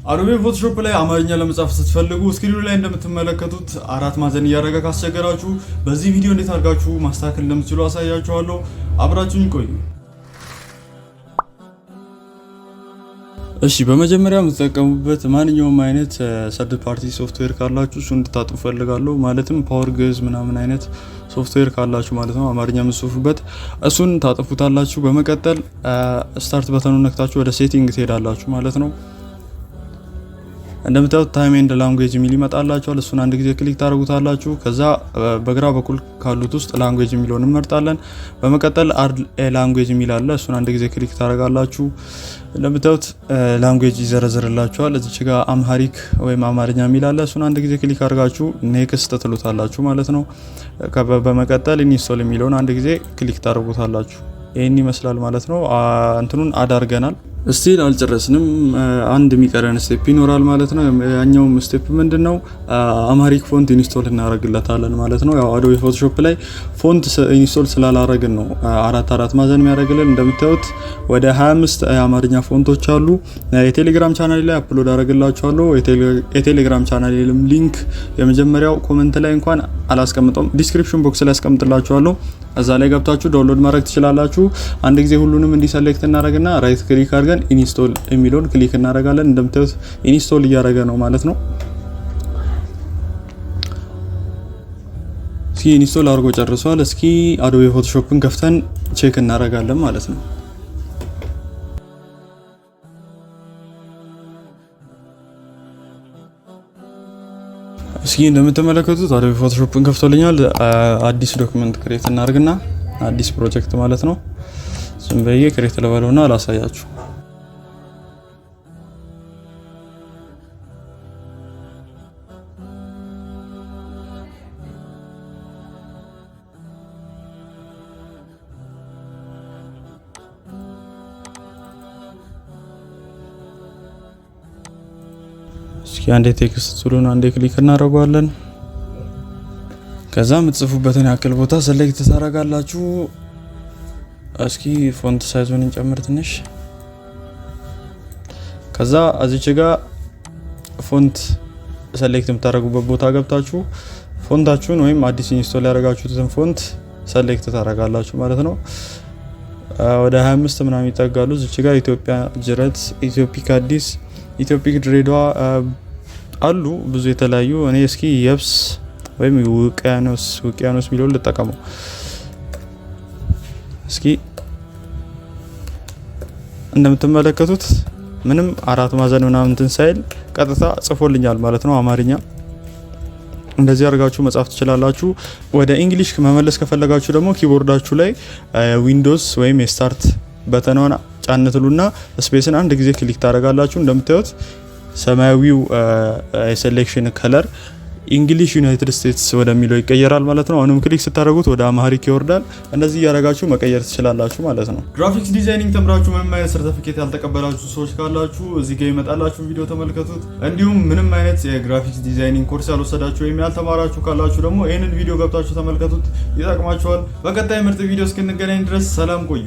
አዶቤ ፎቶሾፕ ላይ አማርኛ ለመጻፍ ስትፈልጉ ስክሪኑ ላይ እንደምትመለከቱት አራት ማዕዘን እያደረገ ካስቸገራችሁ በዚህ ቪዲዮ እንዴት አድርጋችሁ ማስተካከል እንደምትችሉ አሳያችኋለሁ። አብራችሁኝ ቆዩ። እሺ በመጀመሪያ የምትጠቀሙበት ማንኛውም አይነት ሰርድ ፓርቲ ሶፍትዌር ካላችሁ እሱን እንድታጥፉ ፈልጋለሁ። ማለትም ፓወር ግዕዝ ምናምን አይነት ሶፍትዌር ካላችሁ ማለት ነው አማርኛ የምትጽፉበት እሱን ታጥፉታላችሁ። በመቀጠል ስታርት በተኑን ነክታችሁ ወደ ሴቲንግ ትሄዳላችሁ ማለት ነው። እንደምታዩት ታይም ኤንድ ላንጉዌጅ የሚል ይመጣላችኋል። እሱን አንድ ጊዜ ክሊክ ታደርጉታላችሁ። ከዛ በግራ በኩል ካሉት ውስጥ ላንጉዌጅ የሚለውን እንመርጣለን። በመቀጠል አድ ላንጉዌጅ የሚል አለ። እሱን አንድ ጊዜ ክሊክ ታደርጋላችሁ። እንደምታዩት ላንጉዌጅ ይዘረዝርላችኋል። እዚች ጋር አምሃሪክ ወይም አማርኛ የሚል አለ። እሱን አንድ ጊዜ ክሊክ አድርጋችሁ ኔክስት ትሉታላችሁ ማለት ነው። በመቀጠል ኢንስቶል የሚለውን አንድ ጊዜ ክሊክ ታደርጉታላችሁ። ይሄን ይመስላል ማለት ነው። እንትኑን አዳርገናል። ስቲል አልጨረስንም። አንድ የሚቀረን ስቴፕ ይኖራል ማለት ነው። ያኛውም ስቴፕ ምንድነው? አምሃሪክ ፎንት ኢንስቶል እናደርግለታለን ማለት ነው። ያው አዶቤ ፎቶሾፕ ላይ ፎንት ኢንስቶል ስላላረግን ነው አራት ማዕዘን የሚያደርግልን። እንደምታዩት ወደ 25 የአማርኛ ፎንቶች አሉ። የቴሌግራም ቻናሌ ላይ አፕሎድ አደርግላችኋለሁ። የቴሌግራም ቻናሌ ሊንክ የመጀመሪያው ኮሜንት ላይ እንኳን አላስቀምጠውም፣ ዲስክሪፕሽን ቦክስ ላይ አስቀምጥላችኋለሁ። እዛ ላይ ገብታችሁ ዳውንሎድ ማድረግ ትችላላችሁ። አንድ ጊዜ ሁሉንም እንዲሰሌክት እናደርግና ራይት ክሊክ አድርገን ኢንስቶል የሚለውን ክሊክ እናደርጋለን። እንደምታዩት ኢንስቶል እያደረገ ነው ማለት ነው። እስኪ ኢንስቶል አድርጎ ጨርሷል። እስኪ አዶቤ ፎቶሾፕን ከፍተን ቼክ እናደርጋለን ማለት ነው። እስኪ እንደምትመለከቱት አዶቤ ፎቶሾፕን ከፍቶልኛል። አዲስ ዶክመንት ክሬት እናደርግና አዲስ ፕሮጀክት ማለት ነው። ዝም ብዬ ክሬት ለበለውና አላሳያችሁ። እስኪ አንዴ ቴክስት ቱሉን አንዴ ክሊክ እናደርጋለን። ከዛ የምትጽፉበትን ያክል ቦታ ሰሌክት ታደርጋላችሁ። እስኪ ፎንት ሳይዙን እንጨምር ትንሽ። ከዛ እዚች ጋር ፎንት ሰሌክት የምታደርጉበት ቦታ ገብታችሁ ፎንታችሁን ወይም አዲስ ኢንስቶል ያደረጋችሁትን ፎንት ሰሌክት ታደርጋላችሁ ማለት ነው። ወደ 25 ምናምን ይጠጋሉ። እዚች ጋር ኢትዮጵያ ጅረት፣ ኢትዮፒክ አዲስ፣ ኢትዮፒክ ድሬዳዋ አሉ ብዙ የተለያዩ። እኔ እስኪ የብስ ወይም ውቅያኖስ ቢለውን ልጠቀመው። እስኪ እንደምትመለከቱት ምንም አራት ማዕዘን ምናምን እንትን ሳይል ቀጥታ ጽፎልኛል ማለት ነው አማርኛ። እንደዚህ አድርጋችሁ መጻፍ ትችላላችሁ። ወደ እንግሊሽ መመለስ ከፈለጋችሁ ደግሞ ኪቦርዳችሁ ላይ ዊንዶውስ ወይም የስታርት በተናውን ጫን ትሉና ስፔስን አንድ ጊዜ ክሊክ ታደርጋላችሁ። እንደምታዩት ሰማያዊው የሴሌክሽን ከለር እንግሊሽ ዩናይትድ ስቴትስ ወደሚለው ይቀየራል ማለት ነው። አሁንም ክሊክ ስታደርጉት ወደ አምሃሪክ ይወርዳል። እንደዚህ ያደረጋችሁ መቀየር ትችላላችሁ ማለት ነው። ግራፊክስ ዲዛይኒንግ ተምራችሁ ምንም አይነት ሰርቲፊኬት ያልተቀበላችሁ ሰዎች ካላችሁ እዚህ ጋር ይመጣላችሁ ቪዲዮ ተመልከቱት። እንዲሁም ምንም አይነት የግራፊክስ ዲዛይኒንግ ኮርስ ያልወሰዳችሁ ወይም ያልተማራችሁ ካላችሁ ደግሞ ይሄንን ቪዲዮ ገብታችሁ ተመልከቱት፣ ይጠቅማችኋል። በቀጣይ ምርጥ ቪዲዮ እስክንገናኝ ድረስ ሰላም ቆዩ።